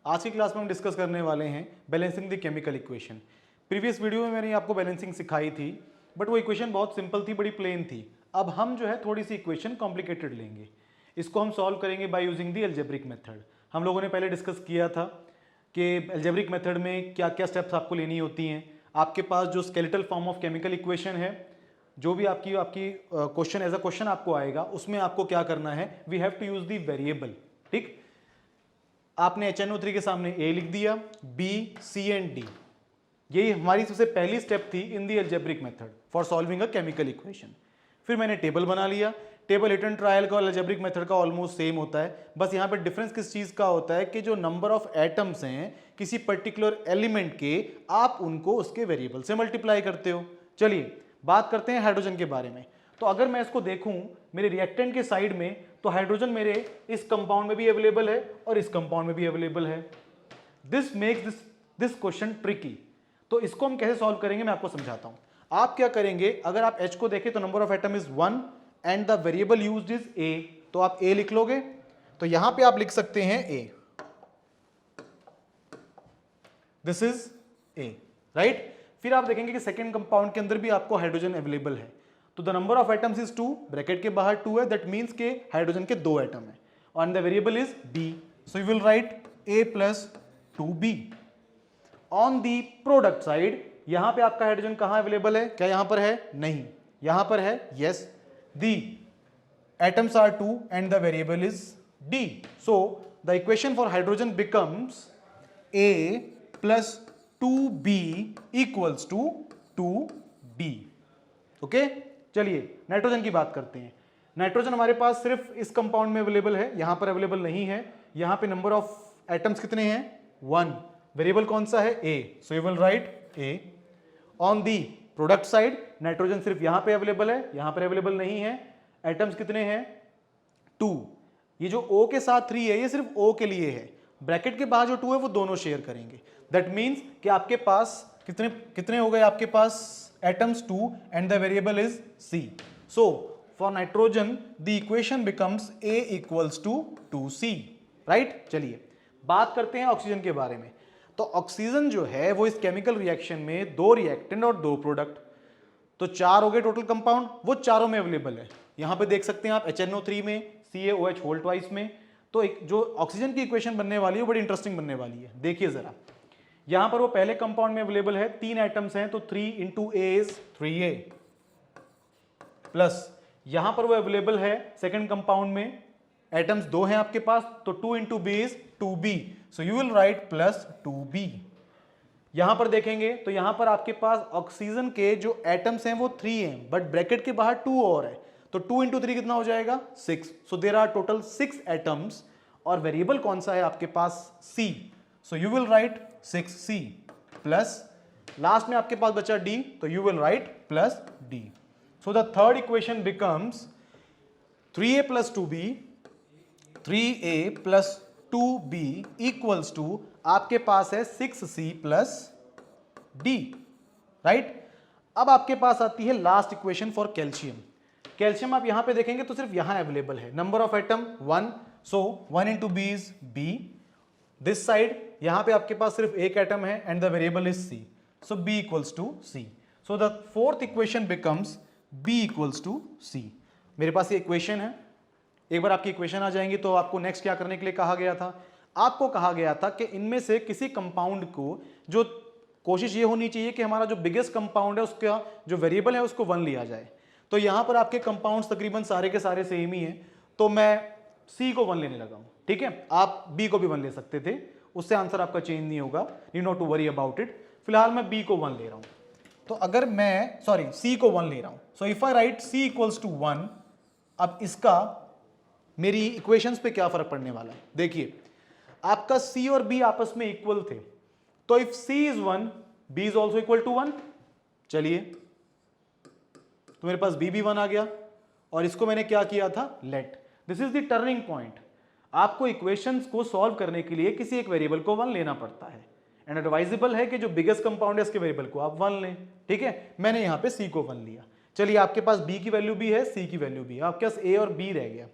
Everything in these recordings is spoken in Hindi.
आज की क्लास में हम डिस्कस करने वाले हैं balancing the chemical equation. Previous video में मैंने आपको बैलेंसिंग सिखाई थी, बट वो इक्वेशन बहुत सिंपल थी, बड़ी प्लेन थी। अब हम जो है थोड़ी सी इक्वेशन कॉम्प्लिकेटेड लेंगे, इसको हम सॉल्व करेंगे by using the algebraic method. हम लोगों ने पहले डिस्कस किया था कि अलजेब्रिक मेथड में क्या क्या स्टेप्स आपको लेनी होती हैं। आपके पास जो skeletal form of chemical equation है, जो भी आपकी क्वेश्चन एज अ क्वेश्चन आपको आएगा, उसमें आपको क्या करना है, we have to use the variable. ठीक, आपने HNO3 के सामने A लिख दिया, B, C एंड D। यही हमारी सबसे पहली स्टेप थी in the algebraic method for solving a chemical equation. फिर मैंने टेबल बना लिया। टेबल हिट एंड ट्रायल का और अलजेब्रिक मेथड का ऑलमोस्ट सेम होता है, बस यहाँ पे डिफरेंस किस चीज़ का होता है कि जो नंबर ऑफ एटम्स हैं किसी पर्टिकुलर एलिमेंट के, आप उनको उसके वेरिएबल से मल्टीप्लाई करते हो। चलिए बात करते हैं हाइड्रोजन के बारे में। तो अगर मैं इसको देखूं मेरे रिएक्टेंट के साइड में, तो हाइड्रोजन मेरे इस कंपाउंड में भी अवेलेबल है और इस कंपाउंड में भी अवेलेबल है। This makes this question tricky. तो इसको हम कैसे सॉल्व करेंगे मैं आपको समझाता हूं। आप क्या करेंगे, अगर आप H को देखें तो number of atom is 1 and the variable used is A, तो आप A लिख लोगे। तो यहां पे आप लिख सकते हैं A, this is A, right. फिर आप देखेंगे कि सेकेंड कंपाउंड के अंदर भी आपको हाइड्रोजन अवेलेबल है। तो the number of atoms is 2, bracket के बाहर 2 है, दैट मीन्स के हाइड्रोजन के 2 एटम है और the variable is B, so you will right A plus 2B। On the product side, यहां पे आपका हाइड्रोजन कहां अवेलेबल है, क्या यहां पर है, नहीं, यहां पर है, yes. The atoms are 2 and the variable is D, so the equation for hydrogen becomes A plus 2B equals to 2D। Okay, चलिए नाइट्रोजन की बात करते हैं। नाइट्रोजन हमारे पास सिर्फ इस कंपाउंड में अवेलेबल है, यहां पर अवेलेबल नहीं है। यहां पे नंबर ऑफ एटम्स कितने हैं, 1, वेरिएबल कौन सा है, A, so you will right A। On the product side, nitrogen सिर्फ यहां पे अवेलेबल है, यहां पर अवेलेबल नहीं है। एटम्स कितने हैं, 2। ये जो O के साथ 3 है, ये सिर्फ O के लिए है। ब्रैकेट के बाहर जो 2 है वो दोनों शेयर करेंगे। दैट मीन्स कि आपके पास कितने कितने हो गए, आपके पास atoms 2 and the variable is C. So for nitrogen the equation becomes A equals to 2C, right? चलिए बात करते हैं ऑक्सीजन के बारे में। तो ऑक्सीजन जो है वो इस केमिकल रिएक्शन में 2 रिएक्टेंट और 2 प्रोडक्ट, तो 4 हो गए टोटल कंपाउंड, वो चारों में अवेलेबल है। यहां पे देख सकते हैं आप HNO3 में, CaOH होल ट्वाइस में। तो एक जो ऑक्सीजन की इक्वेशन बनने वाली है वो बड़ी इंटरेस्टिंग बनने वाली है। देखिए जरा, यहां पर वो पहले कंपाउंड में अवेलेबल है, 3 एटम्स हैं, तो 3 into A is 3A, plus यहां पर वो अवेलेबल है सेकंड कंपाउंड में, एटम्स 2 हैं आपके पास, तो 2 into B is 2B, so you will write plus 2B। यहां पर देखेंगे तो यहां पर आपके पास ऑक्सीजन के जो एटम्स हैं वो 3 हैं, बट ब्रैकेट के बाहर 2 और है, तो 2 इंटू 3 कितना हो जाएगा, 6। So there are total 6 atoms और वेरिएबल कौन सा है आपके पास, C, so you will write 6C plus last में आपके पास बचा D, तो you will write plus D। So the third equation becomes 3A plus 2B, 3A plus 2B equals to आपके पास है 6C प्लस D, राइट। अब आपके पास आती है last equation for calcium. Calcium आप यहां पे देखेंगे तो सिर्फ यहां अवेलेबल है, number of atom 1, so 1 into B is B। This side यहां पे आपके पास सिर्फ एक एटम है and the variable is C, so B equals to C। So the fourth equation becomes B equals to C। मेरे पास ये इक्वेशन है। एक बार आपकी इक्वेशन आ जाएंगी तो आपको नेक्स्ट क्या करने के लिए कहा गया था, आपको कहा गया था कि इनमें से किसी कंपाउंड को, जो कोशिश ये होनी चाहिए कि हमारा जो बिगेस्ट कंपाउंड है उसका जो वेरिएबल है उसको 1 लिया जाए। तो यहां पर आपके कंपाउंड्स तकरीबन सारे के सारे सेम ही हैं, तो मैं C को 1 लेने लगा हूं। ठीक है, आप B को भी 1 ले सकते थे, उससे आंसर आपका चेंज नहीं होगा, need not to worry about it. फिलहाल मैं B को 1 ले रहा हूं। तो अगर मैं C को 1 ले रहा हूं, so if I write C equals to 1, अब इसका मेरी इक्वेशंस पे क्या फर्क पड़ने वाला है, देखिए आपका C और B आपस में इक्वल थे, तो if C is 1, B is also equal to 1। चलिए, तो मेरे पास B भी 1 आ गया और इसको मैंने क्या किया था, let. This is the turning point. आपको इक्वेशंस को सॉल्व करने के लिए किसी एक वेरिएबल को 1 लेना पड़ता है, एंड एडवाइजेबल है कि जो बिगेस्ट कंपाउंड है इसके वेरिएबल को आप 1 लें। ठीक है, मैंने यहां पे C को 1 लिया। चलिए, आपके पास B की वैल्यू भी है, C की वैल्यू भी है, आपके पास A और B रह गया,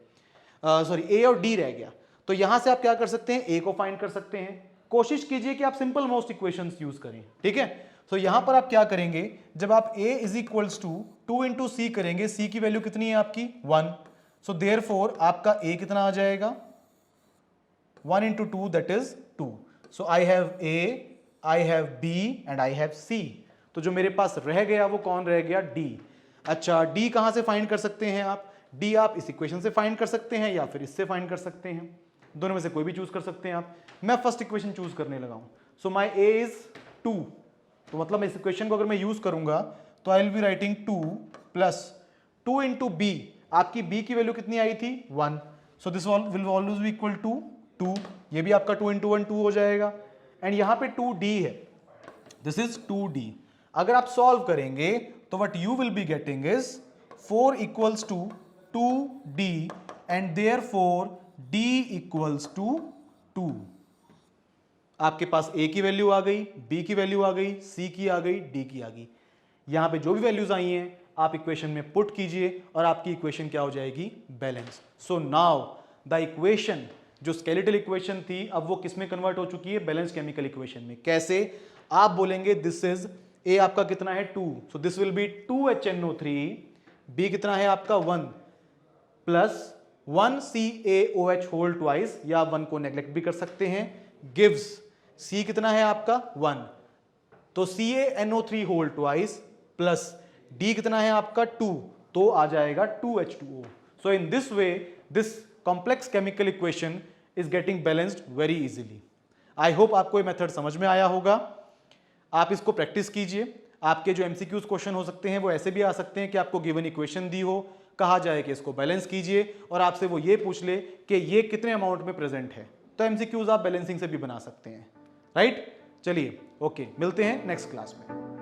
A और D रह गया। तो यहां से आप क्या कर सकते हैं, A को फाइंड कर सकते हैं। कोशिश कीजिए कि आप सिंपल मोस्ट इक्वेशंस यूज करें, ठीक है। तो यहां पर आप क्या करेंगे, जब आप a is equals to 2 into C करेंगे, c की वैल्यू कितनी है आपकी 1, सो देयरफॉर आपका a कितना आ जाएगा 1 into 2 that is 2, so I have a, I have b and I have c। तो जो मेरे पास रह गया वो कौन रह गया, d। अच्छा, d कहां से फाइंड कर सकते हैं आप, d आप इस इक्वेशन से फाइंड कर सकते हैं या फिर इससे फाइंड कर सकते हैं, दोनों में से कोई भी चूज कर सकते हैं आप। मैं फर्स्ट इक्वेशन चूज करने लगा हूं, सो माई a इज 2, तो मतलब इस इक्वेशन को अगर मैं यूज करूंगा तो I will be writing 2 plus 2 into B, आपकी b की वैल्यू कितनी आई थी 1, so this will always be equal to 2, ये भी आपका 2 इंटू 1 2 हो जाएगा, एंड यहां पे 2d है, दिस इज 2d। अगर आप सॉल्व करेंगे तो what you will be getting is 4 equals to 2d and therefore d equals to 2। आपके पास a की वैल्यू आ गई, b की वैल्यू आ गई, c की आ गई, d की आ गई। यहां पे जो भी वैल्यूज आई हैं आप इक्वेशन में पुट कीजिए और आपकी इक्वेशन क्या हो जाएगी, balance. So now the equation जो स्केलेटल इक्वेशन थी अब वो किस में कन्वर्ट हो चुकी है, बैलेंस केमिकल इक्वेशन में। कैसे, आप बोलेंगे दिस इज a आपका कितना है 2, सो this will be 2HNO3, b कितना है आपका 1 प्लस 1CaOH होल ट्वाइस, या 1 को नेग्लेक्ट भी कर सकते हैं, गिव्स c कितना है आपका 1, तो CaNO3 whole twice plus d कितना है आपका 2, तो आ जाएगा 2H2O। So in this way this complex chemical equation is getting balanced very easily. I hope आपको ये मेथड समझ में आया होगा। आप इसको प्रैक्टिस कीजिए। आपके जो एमसीक्यूज क्वेश्चन हो सकते हैं वो ऐसे भी आ सकते हैं कि आपको गिवन इक्वेशन दी हो, कहा जाए कि इसको बैलेंस कीजिए और आपसे वो ये पूछ ले कि ये कितने अमाउंट में प्रेजेंट है, तो एमसीक्यूज आप बैलेंसिंग से भी बना सकते हैं, राइट। चलिए ओके, मिलते हैं नेक्स्ट क्लास में।